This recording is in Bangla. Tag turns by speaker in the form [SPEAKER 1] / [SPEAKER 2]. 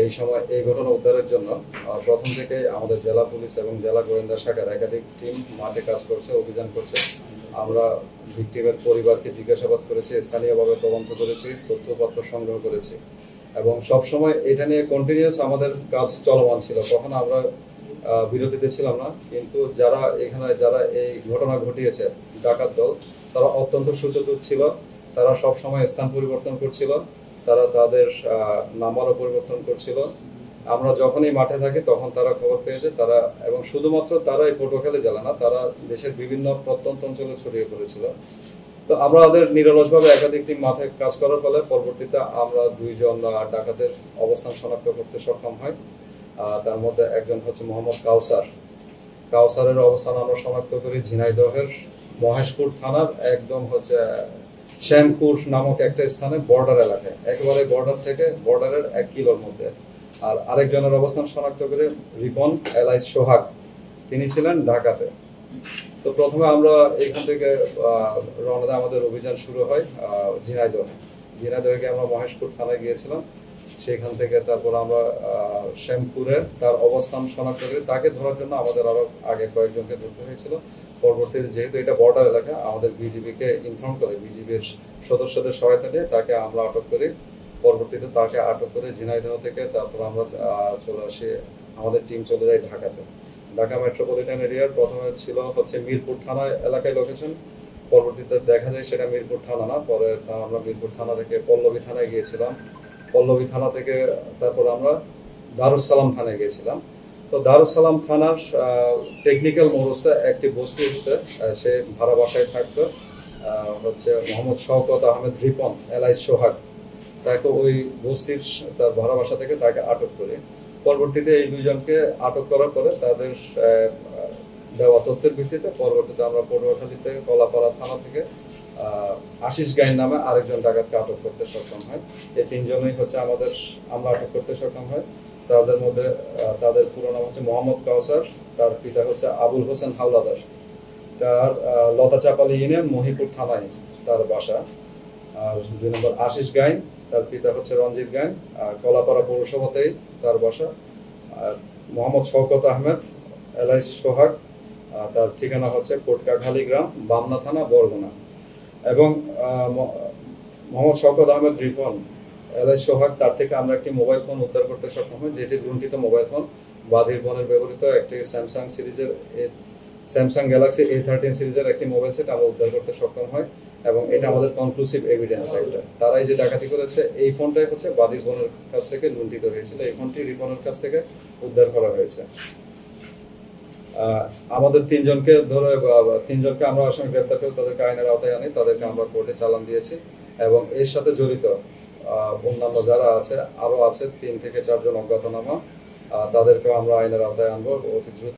[SPEAKER 1] এই সময় এই ঘটনা উদ্ধারের জন্য প্রথম থেকে আমাদের জেলা পুলিশ এবং জেলা গোয়েন্দা শাখার একাধিক টিম মাঠে কাজ করছে, অভিযান করছে। আমরা ভিকটিমের পরিবারকে জিজ্ঞাসাবাদ করেছি, স্থানীয়ভাবে তদন্ত করেছি, তথ্যপত্র সংগ্রহ করেছি এবং সবসময় এটা নিয়ে কন্টিনিউয়াস আমাদের কাজ চলমান ছিল। কখনো আমরা বিরতিতে ছিলাম না, কিন্তু যারা এই ঘটনা ঘটিয়েছে ডাকাত দল, তারা অত্যন্ত সুচতুর ছিল। তারা সব সময় স্থান পরিবর্তন করছিল, তারা তাদের নাম্বারও পরিবর্তন করছিল। আমরা যখনই মাঠে থাকি তখন তারা খবর পেয়েছে। তারা এবং শুধুমাত্র তারা এই পটুয়াখালী জেলা না, তারা দেশের বিভিন্ন প্রত্যন্ত অঞ্চলে ছড়িয়ে পড়েছিল। তো আমরা আমাদের নিরলসভাবে একাধিক টিম মাঠে কাজ করার ফলে পরবর্তীতে আমরা 2 জন ডাকাতের অবস্থান শনাক্ত করতে সক্ষম হয়। তার মধ্যে একজন হচ্ছে মোহাম্মদ কাউসারের অবস্থান আমরা শনাক্ত করি ঝিনাইদহের মহেশপুর থানার একদম হচ্ছে শ্যামপুর নামক একটা স্থানে, বর্ডার এলাকায়, একেবারে বর্ডারের 1 কিলোর মধ্যে। আর আরেকজনের অবস্থান শনাক্ত করে রিপন এলাইস সোহাগ, তিনি ছিলেন ঢাকাতে। তো প্রথমে আমরা এখান থেকে রওনা দিয়ে আমাদের অভিযান শুরু হয় ঝিনাইদহে আমরা মহেশপুর থানায় গিয়েছিলাম। সেখান থেকে তারপর আমরা শ্যামপুরে তার অবস্থান শনাক্ত করে তাকে ধরার জন্য আমাদের আরো আগে কয়েকজনকে ধরতে হয়েছিল। পরবর্তীতে যেহেতু এটা বর্ডার এলাকা, আমাদের বিজিবিকে ইনফর্ম করে, বিজিবির সদস্যদের সহায়তা নিয়ে তাকে আমরা আটক করি। পরবর্তীতে তাকে আটক করে ঝিনাইদহ থেকে তারপর আমরা চলে আসি, আমাদের টিম চলে যায় ঢাকাতে। ঢাকা মেট্রোপলিটন এরিয়ার প্রথমে ছিল হচ্ছে মিরপুর থানা এলাকায় লোকেশন। পরবর্তীতে দেখা যায় সেটা মিরপুর থানা না, পরে আমরা মিরপুর থানা থেকে পল্লবী থানায় গিয়েছিলাম। পল্লবী থানা থেকে তারপর আমরা দারুসালাম থানায় গিয়েছিলাম। তো দারুসালাম থানার টেকনিক্যাল মোড়ে একটি বস্তিতে সে ভাড়া বাসায় থাকতো, হচ্ছে মোহাম্মদ শওকত আহমেদ রিপন এলাইস সোহাগ। তাকে ওই বস্তির তার ভাড়া বাসা থেকে তাকে আটক করি। পরবর্তীতে এই 2 জনকে আটক করার পরে তাদের দেওয়া তথ্যের ভিত্তিতে পরবর্তীতে আমরা পটুয়াখালীতে কলাপাড়া থানা থেকে আশিস গাইন নামে আরেকজন ডাকাতকে আটক করতে সক্ষম হয়। এই 3 জনই হচ্ছে আমরা আটক করতে সক্ষম হয়। তাদের মধ্যে তাদের পুরো নাম হচ্ছে মোহাম্মদ কাউসার, তার পিতা হচ্ছে আবুল হোসেন হাওলাদার, তার লতাচাপালি ইউনিয়ন মহিপুর থানায় তার বাসা। আর 2 নম্বর আশিস গাইন, তার পিতা হচ্ছে রঞ্জিত গাইন, কলাপাড়া পৌরসভাতেই তার বাসা। আর মোহাম্মদ শওকত আহমেদ এলাইস সোহাগ, তার ঠিকানা হচ্ছে কোটকাখালী গ্রাম, বামনা থানা, বরগুনা। এবং মোহাম্মদ শওকত আহমেদ রিপন এলাইস সোহাগ, তার থেকে আমরা একটি মোবাইল ফোন উদ্ধার করতে সক্ষম হই, যেটি লুণ্ঠিত মোবাইল ফোন। বাদির বনের ব্যবহৃত একটি স্যামসাং গ্যালাক্সি A13 সিরিজের একটি মোবাইল সেট আমরা উদ্ধার করতে সক্ষম হয় এবং এটা আমাদের কনক্লুসিভ এভিডেন্স। একটা তারাই যে ডাকাতি করেছে, এই ফোনটাই হচ্ছে বাদির বনের কাছ থেকে লুণ্ঠিত হয়েছিল। এই ফোনটি রিপনের কাছ থেকে উদ্ধার করা হয়েছে। আমাদের 3 জনকে আমরা আসামি গ্রেফতার করে তাদেরকে আইনের আওতায় আনি, তাদেরকে আমরা কোর্টে চালান দিয়েছি এবং এর সাথে জড়িত অন্যান্য যারা আছে, আরো আছে 3 থেকে 4 জন অজ্ঞাতনামা, তাদেরকেও আমরা আইনের আওতায় আনবো অতি দ্রুত।